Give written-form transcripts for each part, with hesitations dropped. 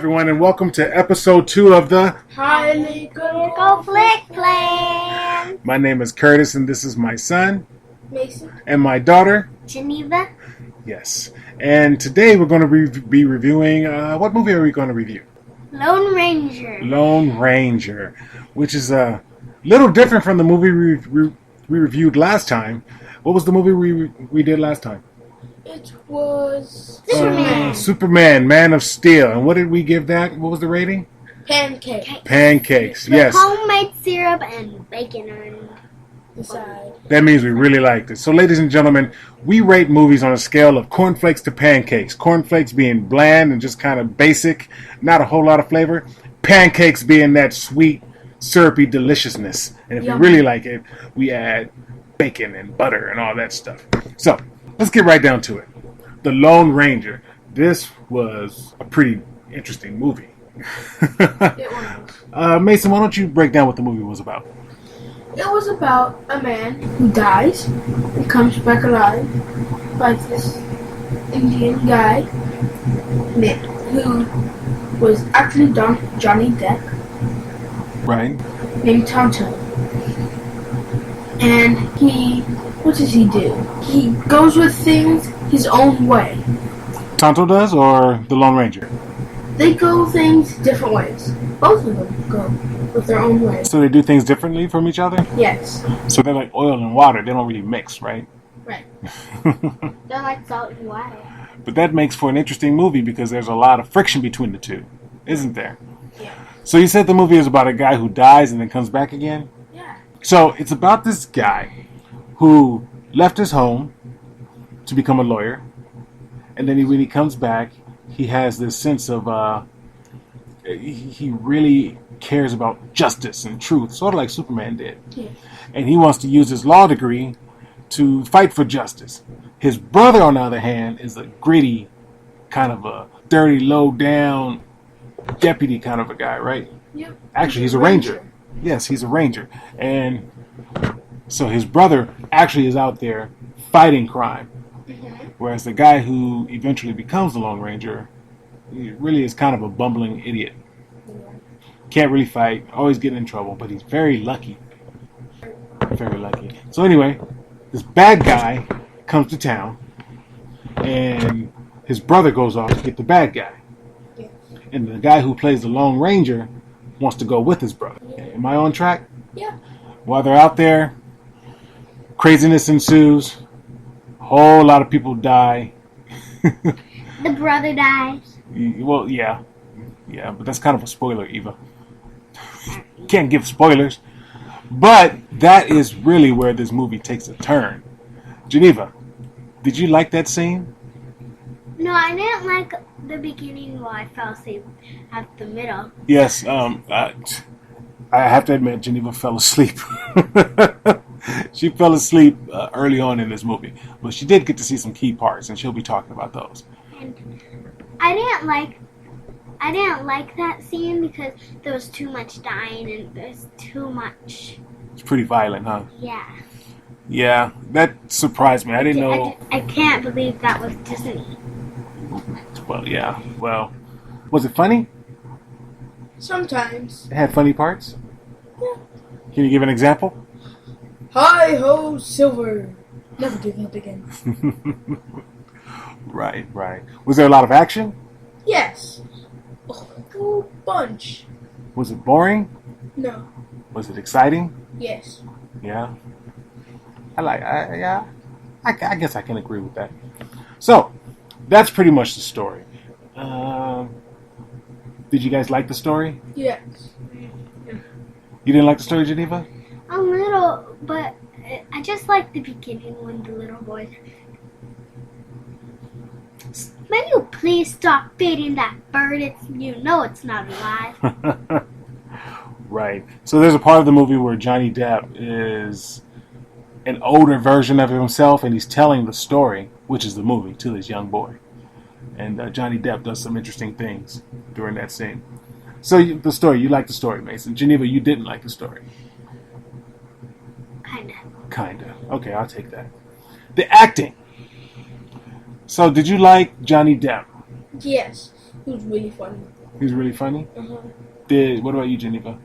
everyone, and welcome to episode 2 of the Highly Critical Flick Plan. My name is Curtis, and this is my son, Mason, and my daughter, Geneva. Yes. And today we're going to be reviewing, what movie are we going to review? Lone Ranger. Lone Ranger, which is a little different from the movie we reviewed last time. What was the movie we did last time? It was Superman, Man of Steel. And what did we give that? What was the rating? Pancakes, With yes. homemade syrup and bacon on the side. That means we really liked it. So, ladies and gentlemen, we rate movies on a scale of cornflakes to pancakes. Cornflakes being bland and just kind of basic, not a whole lot of flavor. Pancakes being that sweet, syrupy deliciousness. And if you really like it, we add bacon and butter and all that stuff. So, let's get right down to it. The Lone Ranger. This was a pretty interesting movie. It was. Mason, why don't you break down what the movie was about? It was about a man who dies and comes back alive by this Indian guy who was actually Johnny Depp, Right. named Tonto. And what does he do? He goes with things his own way. Tonto does, or the Lone Ranger? They go things different ways. Both of them go with their own way. So they do things differently from each other? Yes. So they're like oil and water. They don't really mix, right? Right. They're like salt and water. But that makes for an interesting movie because there's a lot of friction between the two, isn't there? Yeah. So you said the movie is about a guy who dies and then comes back again? Yeah. So it's about this guy who left his home to become a lawyer. And then when he comes back, he has this sense of, he really cares about justice and truth, sort of like Superman did. Yeah. And he wants to use his law degree to fight for justice. His brother, on the other hand, is a gritty, kind of a dirty, low-down deputy kind of a guy, right? Yep. Actually, he's a ranger. Yes, he's a ranger. And so his brother actually is out there fighting crime. Whereas the guy who eventually becomes the Lone Ranger, he really is kind of a bumbling idiot. Can't really fight, always getting in trouble, but he's very lucky. Very lucky. So anyway, this bad guy comes to town, and his brother goes off to get the bad guy. Yeah. And the guy who plays the Lone Ranger wants to go with his brother. Am I on track? Yeah. While they're out there, craziness ensues. A whole lot of people die. The brother dies. Well, yeah. Yeah, but that's kind of a spoiler, Eva. Can't give spoilers. But that is really where this movie takes a turn. Geneva, did you like that scene? No, I didn't like the beginning while I fell asleep at the middle. Yes, I have to admit, Geneva fell asleep. She fell asleep early on in this movie. But she did get to see some key parts, and she'll be talking about those. And I didn't like that scene because there was too much dying and there's too much. It's pretty violent, huh? Yeah. Yeah, that surprised me. I didn't know. I can't believe that was Disney. Well, yeah. Well, was it funny? Sometimes. It had funny parts? Yeah. Can you give an example? Hi ho, Silver. Never do that again. Right. Was there a lot of action? Yes. A whole bunch. Was it boring? No. Was it exciting? Yes. Yeah. I guess I can agree with that. So, that's pretty much the story. Did you guys like the story? Yes. You didn't like the story, Geneva? A little, but I just like the beginning when the little boy. May you please stop feeding that bird? It's not alive. Right. So there's a part of the movie where Johnny Depp is an older version of himself, and he's telling the story, which is the movie, to this young boy. And Johnny Depp does some interesting things during that scene. So you like the story, Mason. Geneva, you didn't like the story. Kinda. Okay, I'll take that. The acting. So did you like Johnny Depp? Yes. He was really funny. He's really funny. Uh-huh. What about you, Geneva?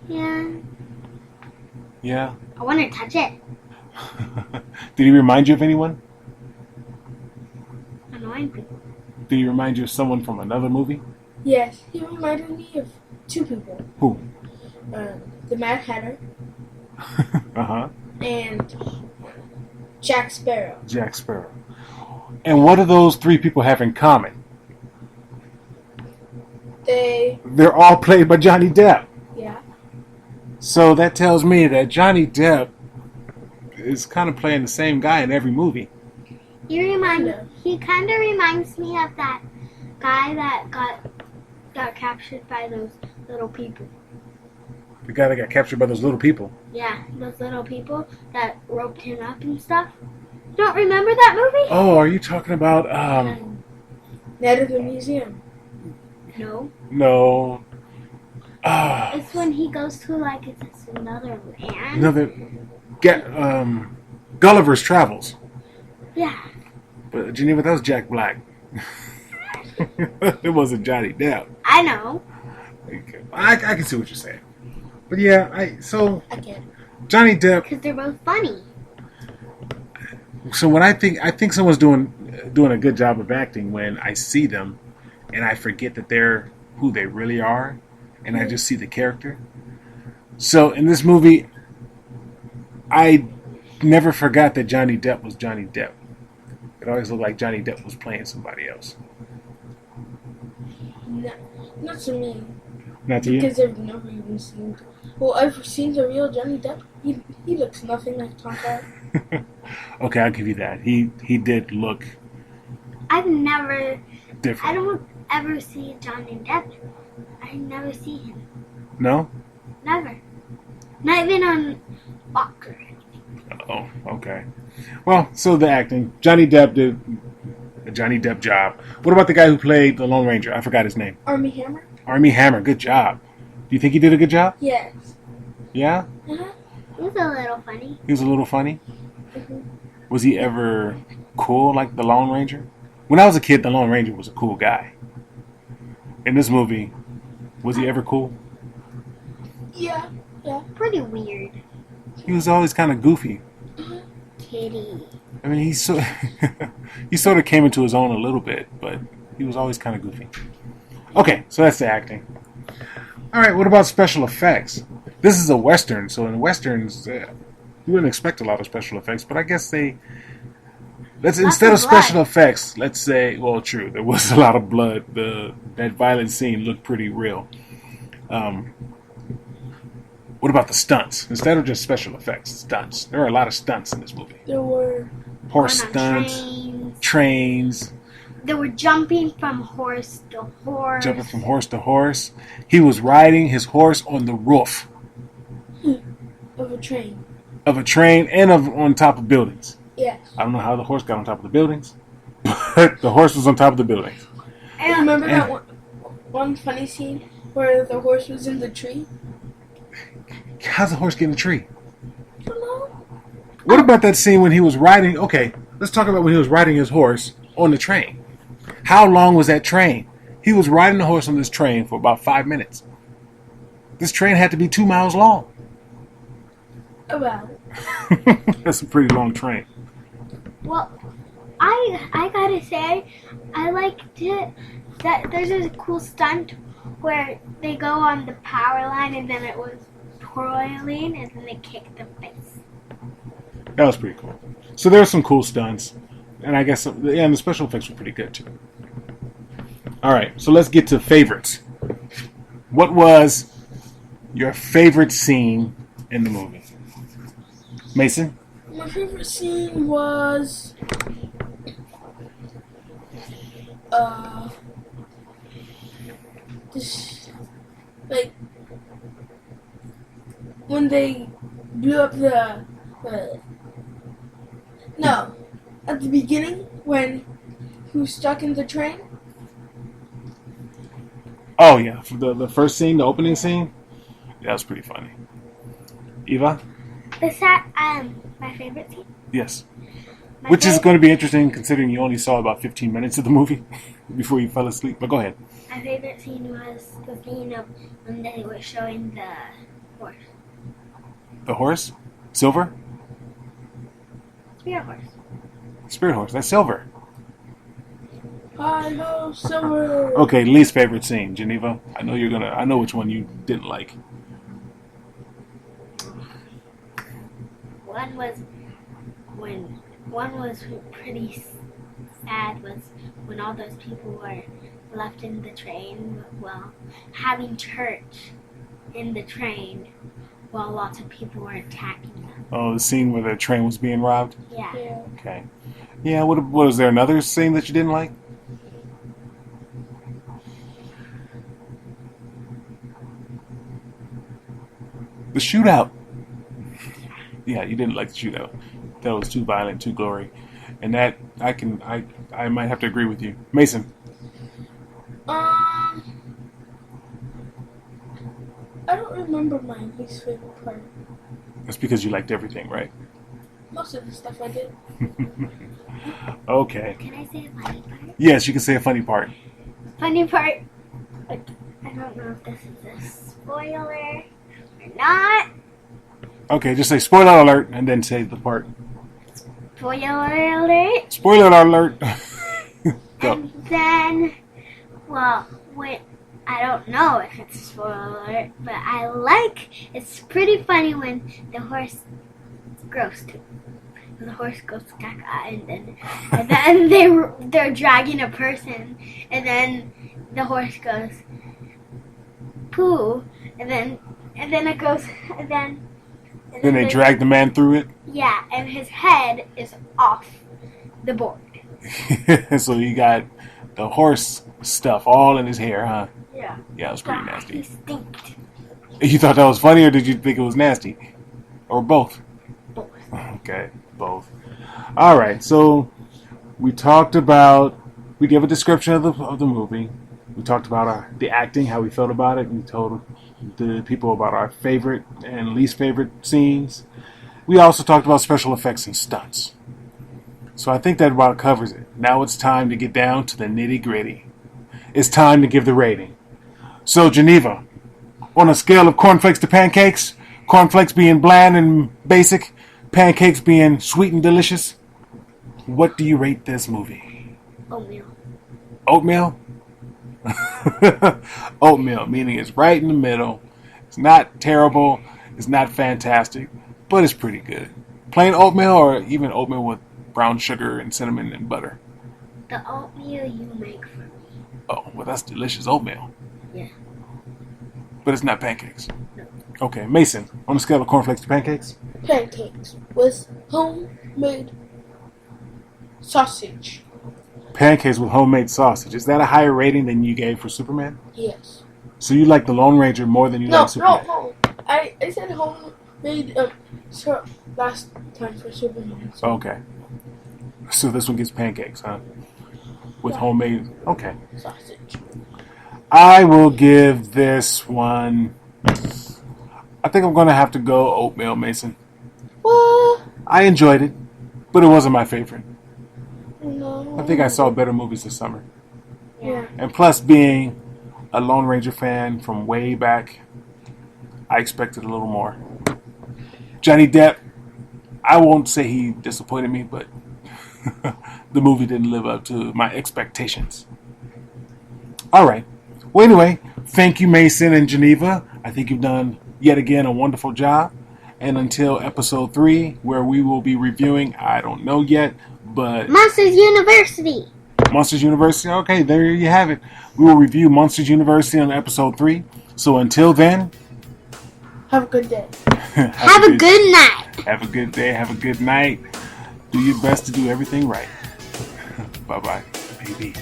Yeah. Yeah. I want to touch it. Did he remind you of anyone? Annoying people. Did he remind you of someone from another movie? Yes, he reminded me of two people. Who? The Mad Hatter Uh-huh. and Jack Sparrow. Jack Sparrow. And what do those three people have in common? They're all played by Johnny Depp. Yeah. So that tells me that Johnny Depp is kind of playing the same guy in every movie. He kind of reminds me of that guy that got captured by those little people. The guy that got captured by those little people. Yeah, those little people that roped him up and stuff. Don't remember that movie? Oh, are you talking about Night of the Museum. No. No. It's when he goes to it's another land. Gulliver's Travels. Yeah. But Geneva, that was Jack Black. It wasn't Johnny Depp. I know. I can see what you're saying. But yeah, I get it. Johnny Depp. Because they're both funny. So when I think someone's doing a good job of acting when I see them and I forget that they're who they really are and I just see the character. So in this movie, I never forgot that Johnny Depp was Johnny Depp. It always looked like Johnny Depp was playing somebody else. No, not to me. Not to you? Because I've never even seen. Well, I've seen the real Johnny Depp. He looks nothing like Tom Cruise. Okay, I'll give you that. He did look I've never. different. I don't ever see Johnny Depp. I never see him. No? Never. Not even on Fox or anything. Oh, okay. Well, so the acting. Johnny Depp did a Johnny Depp job. What about the guy who played the Lone Ranger? I forgot his name. Army Hammer? Army Hammer. Good job. Do you think he did a good job? Yes. Yeah? Uh-huh. He was a little funny. He was a little funny? Mhm. Was he ever cool like the Lone Ranger? When I was a kid, the Lone Ranger was a cool guy. In this movie, was he ever cool? Yeah. Yeah. Pretty weird. He was always kind of goofy. Kitty. I mean, he sort of came into his own a little bit, but he was always kind of goofy. Okay, so that's the acting. All right, what about special effects? This is a Western, so in Westerns, you wouldn't expect a lot of special effects, but I guess instead of special effects, let's say, well, true, there was a lot of blood. That violent scene looked pretty real. What about the stunts? Instead of just special effects, stunts. There are a lot of stunts in this movie. There were Horse On stunts, trains, They were jumping from horse to horse. jumping from horse to horse. He was riding his horse on the roof of a train. of a train and on top of buildings. Yes. I don't know how the horse got on top of the buildings, but the horse was on top of the buildings. And remember that one funny scene where the horse was in the tree? How's the horse get in the tree? Hello? What about that scene when he was riding? Okay, let's talk about when he was riding his horse on the train. How long was that train? He was riding the horse on this train for about 5 minutes. This train had to be 2 miles long. About. That's a pretty long train. Well, I gotta say, I liked it. That there's a cool stunt where they go on the power line and then it was twirling and then they kicked the face. That was pretty cool. So there were some cool stunts, and I guess and the special effects were pretty good too. All right, so let's get to favorites. What was your favorite scene in the movie, Mason? My favorite scene was this, like when they blew up no, at the beginning when he was stuck in the train. Oh yeah, the first scene, the opening scene. Yeah, that was pretty funny. Eva? My favorite scene Yes. Which is going to be interesting considering you only saw about 15 minutes of the movie before you fell asleep. But go ahead. My favorite scene was the scene of when they were showing the horse. The horse? Silver? Spirit horse. Spirit horse. That's Silver. I know Silver. Okay, least favorite scene, Geneva. I know which one you didn't like. One was pretty sad was when all those people were left in the train, well, having church in the train while lots of people were attacking them. Oh, the scene where the train was being robbed? Yeah. Okay. Yeah, what was there another scene that you didn't like? The shootout. Yeah, you didn't like the shootout. That was too violent, too gory. And that I might have to agree with you. Mason. I don't remember my least favorite part. That's because you liked everything, right? Most of the stuff I did. Okay. Can I say a funny part? Yes, you can say a funny part. Funny part. Like, I don't know if this is a spoiler or not. Okay, just say spoiler alert and then say the part. Spoiler alert. Spoiler alert. Go. And then, well, I don't know if it's a spoiler alert, but it's pretty funny when the horse grows too. The horse goes caca, and then they're dragging a person, and then the horse goes poo, and then it goes, and then they drag the man through it. Yeah, and his head is off the board. So you got the horse stuff all in his hair, huh? Yeah. Yeah, it was pretty He nasty. stinked. You thought that was funny, or did you think it was nasty? Or both? Both. Okay, both. All right, so we gave a description of the movie. We talked about the acting, how we felt about it. We told the people about our favorite and least favorite scenes. We also talked about special effects and stunts. So I think that about covers it. Now it's time to get down to the nitty gritty. It's time to give the rating. So Geneva, on a scale of cornflakes to pancakes, cornflakes being bland and basic, pancakes being sweet and delicious, what do you rate this movie? Oatmeal. Oatmeal? Oatmeal, meaning it's right in the middle. It's not terrible. It's not fantastic, but it's pretty good. Plain oatmeal or even oatmeal with brown sugar and cinnamon and butter? The oatmeal you make for me. Oh, well, that's delicious oatmeal. Yeah. But it's not pancakes. No. Okay, Mason, on a scale of cornflakes to pancakes? Pancakes with homemade sausage. Pancakes with homemade sausage. Is that a higher rating than you gave for Superman? Yes. So you like the Lone Ranger more than you like Superman? No. I said homemade last time for Superman. So. Okay. So this one gets pancakes, huh? With Yeah. homemade... Okay. Sausage. I will give this one... I think I'm going to have to go oatmeal, Mason. What? I enjoyed it, but it wasn't my favorite. No. I think I saw better movies this summer. Yeah. And plus, being a Lone Ranger fan from way back, I expected a little more. Johnny Depp, I won't say he disappointed me, but the movie didn't live up to my expectations. All right. Well, anyway, thank you, Mason and Geneva. I think you've done, yet again, a wonderful job. And until episode 3, where we will be reviewing, I don't know yet, but... Monsters University. Monsters University. Okay, there you have it. We will review Monsters University on episode 3. So until then... Have a good day. Have a good night. Have a good day. Have a good night. Do your best to do everything right. Bye-bye, baby.